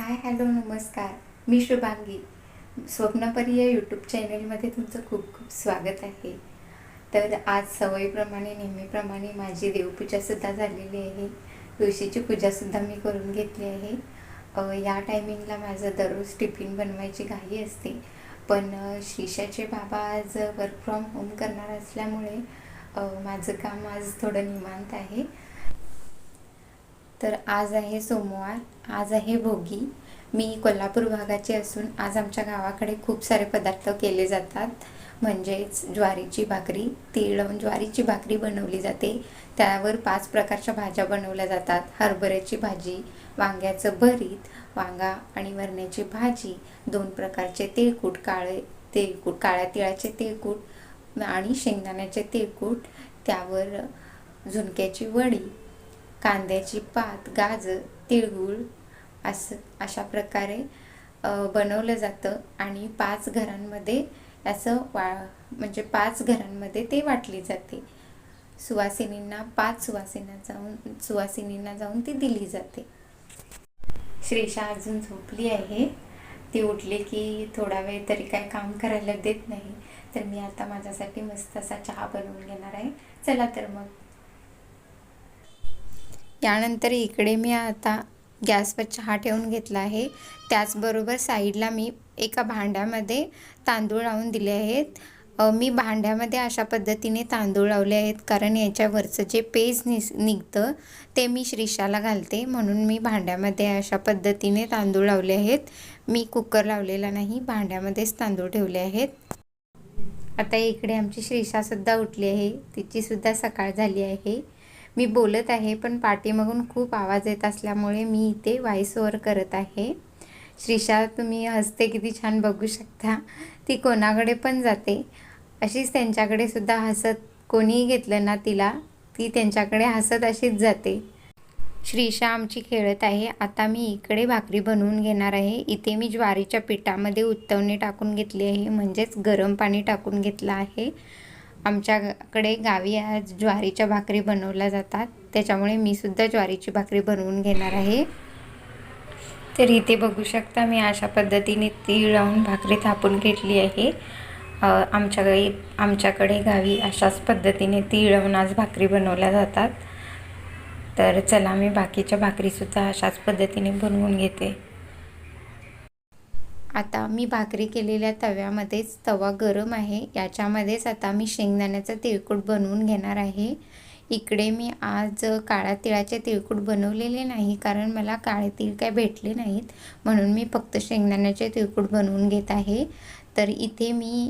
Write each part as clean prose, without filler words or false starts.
Hi hello नमस्कार. मी शुभांगी. स्वप्नपरी या YouTube चॅनलमध्ये तुमचं खूप खूप स्वागत आहे. तर आज सवयीप्रमाणे नेहमीप्रमाणे माझी देवपूजासुद्धा झालेली आहे. तुळशीची पूजासुद्धा मी करून घेतली आहे. या टायमिंगला माझं दररोज टिफिन बनवायची घाई असते, पण श्रीशाचे बाबा आज वर्क फ्रॉम होम करणार असल्यामुळे माझं काम आज थोडं निवांत आहे. तर आज आहे सोमवार, आज आहे भोगी. मी कोल्हापूर भागाची असून आज आमच्या गावाकडे खूप सारे पदार्थ केले जातात. म्हणजेच ज्वारीची भाकरी, तीळ लावून ज्वारीची भाकरी बनवली जाते. त्यावर 5 प्रकारच्या भाज्या बनवल्या जातात. हरभऱ्याची भाजी, वांग्याचं भरीत, वांगा आणि वरण्याची भाजी, 2 प्रकारचे तिळकूट, काळ्या तिळाचे तिळकूट आणि शेंगदाण्याचे तिळकूट, त्यावर झुणक्याची वडी, कांद्याची पात, गाजर, तिळगुळ अशा प्रकारे बनवलं जातं आणि 5 घरांमध्ये म्हणजे 5 घरांमध्ये ते वाटली जाते. सुवासिनींना 5 सुवासिनींना जाऊन ती दिली जाते. श्रीशा अजून झोपली आहे. ती उठली की थोडा वेळ तरी काय काम करायला देत नाही. तर मी आता माझ्यासाठी मस्त असा चहा बनवून घेणार आहे. चला तर मग. यानंतर इकडे मी आता गॅसवर चहा ठेवून घेतला आहे. त्याचबरोबर साईडला मी एका भांड्यामध्ये तांदूळ लावून दिले आहेत. मी भांड्यामध्ये अशा पद्धतीने तांदूळ लावले आहेत कारण याच्यावरचं जे पेज निघतं ते मी श्रीशाला घालते, म्हणून मी भांड्यामध्ये अशा पद्धतीने तांदूळ लावले आहेत. मी कुकर लावलेला नाही, भांड्यामध्येच तांदूळ ठेवले आहेत. आता इकडे आमची श्रीशासुद्धा उठली आहे. तिचीसुद्धा सकाळ झाली आहे. मी बोलत आहे पण पाठीमागून खूप आवाज येत असल्यामुळे मी इथे व्हॉइस ओव्हर करत आहे. श्रीशा तुम्ही हसते किती छान बघू शकता. ती कोणाकडे पण जाते, अशीच त्यांच्याकडे सुद्धा हसत, कोणीही घेतलं ना तिला, ती त्यांच्याकडे हसत अशीच जाते. श्रीशा आमची खेळत आहे. आता मी इकडे भाकरी बनवून घेणार आहे. इथे मी ज्वारीच्या पिठामध्ये उत्तवणे टाकून घेतली आहे, म्हणजेच गरम पाणी टाकून घेतलं आहे. आमच्याकडे गावी आज ज्वारीच्या भाकरी बनवल्या जातात, त्याच्यामुळे मी सुद्धा ज्वारीची भाकरी बनवून घेणार आहे. तर इथे बघू शकता मी अशा पद्धतीने तीळ लावून भाकरी थापून घेतली आहे. आमच्याकडे गावी अशाच पद्धतीने तीळ लावून आज भाकरी बनवल्या जातात. तर चला मी बाकीच्या भाकरीसुद्धा अशाच पद्धतीने बनवून घेते. आता मी भाकरी केलेल्या तव्यामध्येच, तवा गरम आहे, याच्यामध्येच आता मी शेंगदाण्याचं तिळकूट बनवून घेणार आहे. इकडे मी आज काळ्या तिळाचे तिळकूट बनवलेले नाही कारण मला काळे तीळ काय भेटले नाहीत, म्हणून मी फक्त शेंगदाण्याचे तिळकूट बनवून घेत आहे. तर इथे मी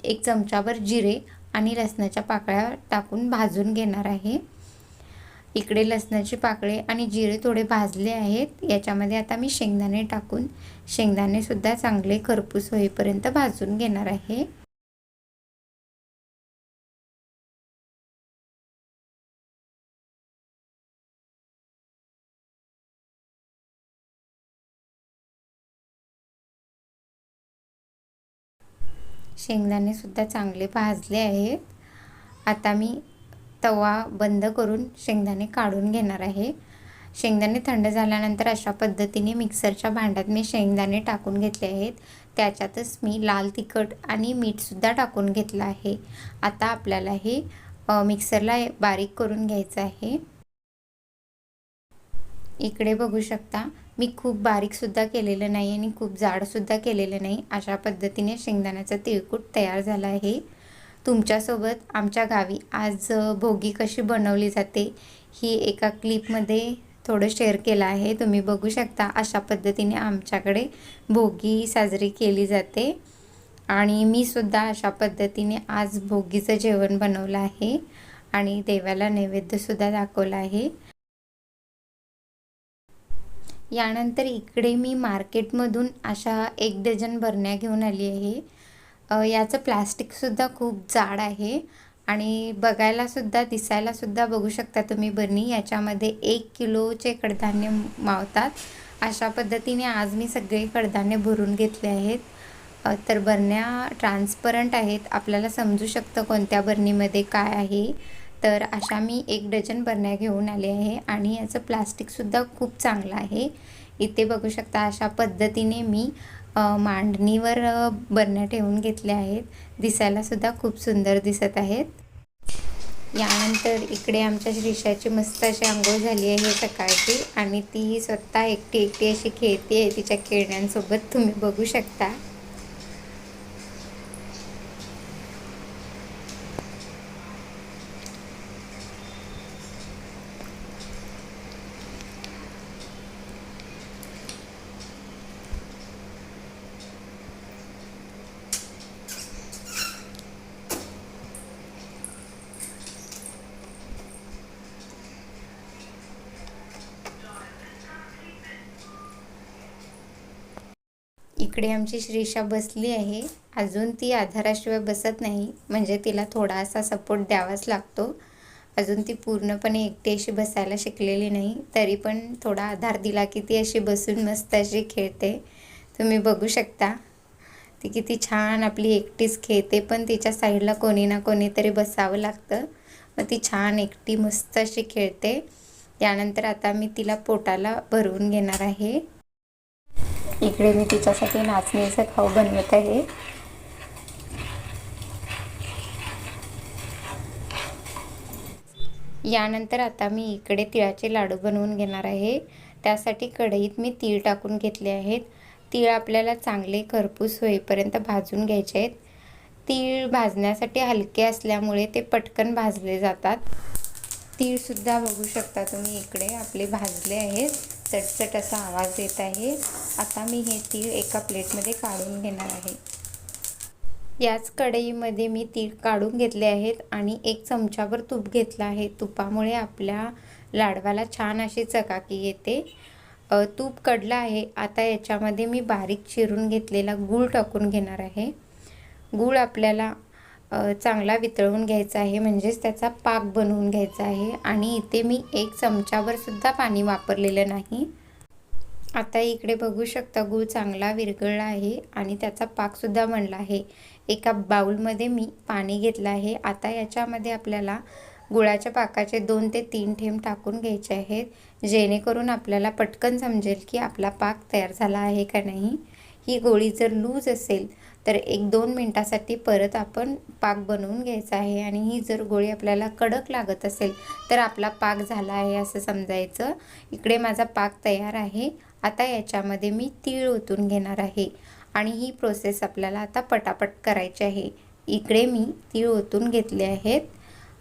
1 चमचाभर जिरे आणि लसणाच्या पाकळ्या टाकून भाजून घेणार आहे. इकडे लसणाची पाकळी आणि जिरे थोडे भाजले आहेत. याच्यामध्ये आता मी शेंगदाणे टाकून शेंगदाणेसुद्धा चांगले खरपूस होईपर्यंत भाजून घेणार आहे. शेंगदाणेसुद्धा चांगले भाजले आहेत. आता मी तवा बंद करून शेंगदाणे काढून घेणार आहे. शेंगदाणे थंड झाल्यानंतर अशा पद्धतीने मिक्सरच्या भांड्यात मी शेंगदाणे टाकून घेतले आहेत. त्याच्यातच मी लाल तिखट आणि मीठसुद्धा टाकून घेतलं आहे. आता आपल्याला हे मिक्सरला बारीक करून घ्यायचं आहे. इकडे बघू शकता मी खूप बारीकसुद्धा केलेलं नाही आणि खूप जाडसुद्धा केलेलं नाही. अशा पद्धतीने शेंगदाण्याचं तिळकूट तयार झालं आहे. तुमच्यासोबत आमच्या गावी आज भोगी कशी बनवली जाते ही एका क्लिपमध्ये थोडं शेअर केलं आहे. तुम्ही बघू शकता अशा पद्धतीने आमच्याकडे भोगी साजरी केली जाते आणि मी सुद्धा अशा पद्धतीने आज भोगीचं जेवण बनवलं आहे आणि देवाला नैवेद्यसुद्धा दाखवला आहे. यानंतर इकडे मी मार्केटमधून अशा 1 डझन बरण्या घेऊन आली आहे. याचं प्लॅस्टिकसुद्धा खूप जाड आहे आणि बघायलासुद्धा दिसायलासुद्धा बघू शकता तुम्ही बरणी. याच्यामध्ये 1 किलोचे कडधान्य मावतात. अशा पद्धतीने आज मी सगळे कडधान्य भरून घेतले आहेत. तर बरण्या ट्रान्सपरंट आहेत, आपल्याला समजू शकतं कोणत्या बरणीमध्ये काय आहे. तर अशा मी 1 डझन बरण्या घेऊन आले आहे आणि याचं प्लास्टिकसुद्धा खूप चांगलं आहे. इथे बघू शकता अशा पद्धतीने मी मांडणीवर बरण्या ठेवून घेतल्या आहेत. दिसायला सुद्धा खूप सुंदर दिसत आहेत. यानंतर इकडे आमच्या श्रीषाची मस्त अशी अंघोळ झाली आहे सकाळची आणि ती स्वतः एकटी एकटी अशी खेळते आहे तिच्या खेळण्यांसोबत, तुम्ही बघू शकता. इकडे आमची श्रीषा बसली आहे. अजून ती आधाराशिवाय बसत नाही, म्हणजे तिला थोडासा सपोर्ट द्यावाच लागतो. अजून ती पूर्णपणे एकटी अशी बसायला शिकलेली नाही, तरी पण थोडा आधार दिला की ती अशी बसून मस्त अशी खेळते. तुम्ही बघू शकता ती किती छान आपली एकटीच खेळते, पण तिच्या साईडला कोणी ना कोणीतरी बसावं लागतं. मग ती छान एकटी मस्त अशी खेळते. त्यानंतर आता मी तिला पोटाला भरवून घेणार आहे. इकडे मी तिच्यासाठी नाचणीचं खाऊ बनवत आहे. यानंतर आता मी इकडे तिळाचे लाडू बनवून घेणार आहे. त्यासाठी कढईत मी तीळ टाकून घेतले आहेत. तीळ आपल्याला चांगले खरपूस होईपर्यंत भाजून घ्यायचे आहेत. तीळ भाजण्यासाठी हलके असल्यामुळे ते पटकन भाजले जातात. तीळसुद्धा बघू शकता तुम्ही इकडे आपले भाजले आहेत. चटचट असा आवाज येत आहे. आता मी हे तीळ एका प्लेटमध्ये काढून घेणार आहे. याच कढईमध्ये मी तीळ काढून घेतले आहेत आणि 1 चमचाभर तूप घेतलं आहे. तुपामुळे आपल्या लाडवाला छान अशी चकाकी येते. तूप कढलं आहे. आता याच्यामध्ये मी बारीक चिरून घेतलेला गूळ टाकून घेणार आहे. गूळ आपल्याला चांगला वितळवून घ्यायचा आहे, म्हणजेच त्याचा पाक बनवून घ्यायचा आहे. आणि इथे मी 1 चमचाभर सुद्धा पाणी वापरलेलं नाही. आता इकडे बघू शकता गूळ चांगला विरघळला आहे आणि त्याचा पाकसुद्धा बनला आहे. एका बाउलमध्ये मी पाणी घेतलं आहे. आता याच्यामध्ये आपल्याला गुळाच्या पाकाचे 2 ते 3 थेंब टाकून घ्यायचे आहेत, जेणेकरून आपल्याला पटकन समजेल की आपला पाक तयार झाला आहे का नाही. ही गोळी जर लूज असेल तर 1-2 मिनटासाठी परत आपण पाक बनवून घ्यायचा आहे. आणि ही जर गोळी आपल्याला कडक लागत असेल तर आपला पाक झाला आहे असं समजायचं. इकडे माझा पाक तयार आहे. आता याच्यामध्ये मी तीळ ओतून घेणार आहे आणि ही प्रोसेस आपल्याला आता पटापट करायची आहे. इकडे मी तीळ ओतून घेतले आहेत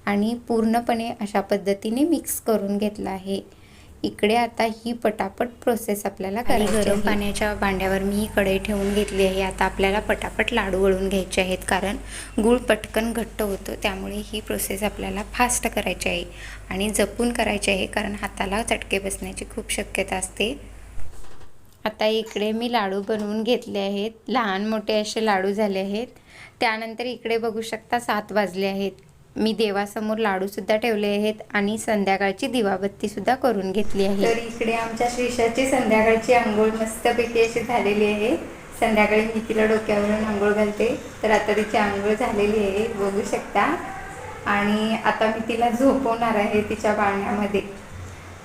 आणि पूर्णपणे अशा पद्धतीने मिक्स करून घेतलं आहे. इकडे आता ही पटापट प्रोसेस आपल्याला करायची आहे. गरम पाण्याच्या भांड्यावर मी ही कढई ठेवून घेतली आहे. आता आपल्याला पटापट लाडू वळून घ्यायचे आहेत, कारण गूळ पटकन घट्ट होतो. त्यामुळे ही प्रोसेस आपल्याला फास्ट करायची आहे आणि जपून करायची आहे, कारण हाताला चटके बसण्याची खूप शक्यता असते. आता इकडे मी लाडू बनवून घेतले आहेत. लहान मोठे असे लाडू झाले आहेत. त्यानंतर इकडे बघू शकता 7 वाजले आहेत. मी देवासमोर लाडूसुद्धा ठेवले आहेत आणि संध्याकाळची दिवाबत्तीसुद्धा करून घेतली आहे. तर इकडे आमच्या श्रीषाची संध्याकाळची आंघोळ मस्तपैकी अशी झालेली आहे. संध्याकाळी मी तिला डोक्यावरून आंघोळ घालते, तर आता तिची आंघोळ झालेली आहे, बघू शकता. आणि आता मी तिला झोपवणार आहे तिच्या पाळण्यामध्ये.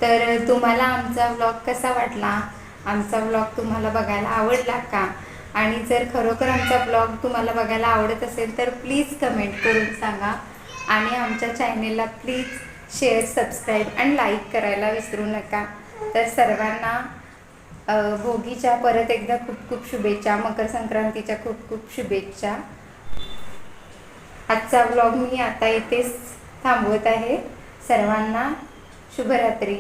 तर तुम्हाला आमचा व्लॉग कसा वाटला? आमचा व्लॉग तुम्हाला बघायला आवडला का? आणि जर खरोखर आमचा व्लॉग तुम्हाला बघायला आवडत असेल तर प्लीज कमेंट करून सांगा. आणि आमच्या चॅनेलला प्लीज शेअर, सबस्क्राईब आणि लाईक करायला विसरू नका. तर सर्वांना भोगीच्या परत एकदा खूप खूप शुभेच्छा. मकर संक्रांतीच्या खूप खूप शुभेच्छा. आजचा व्लॉग मी आता इथेच थांबवत आहे. सर्वांना शुभरात्री.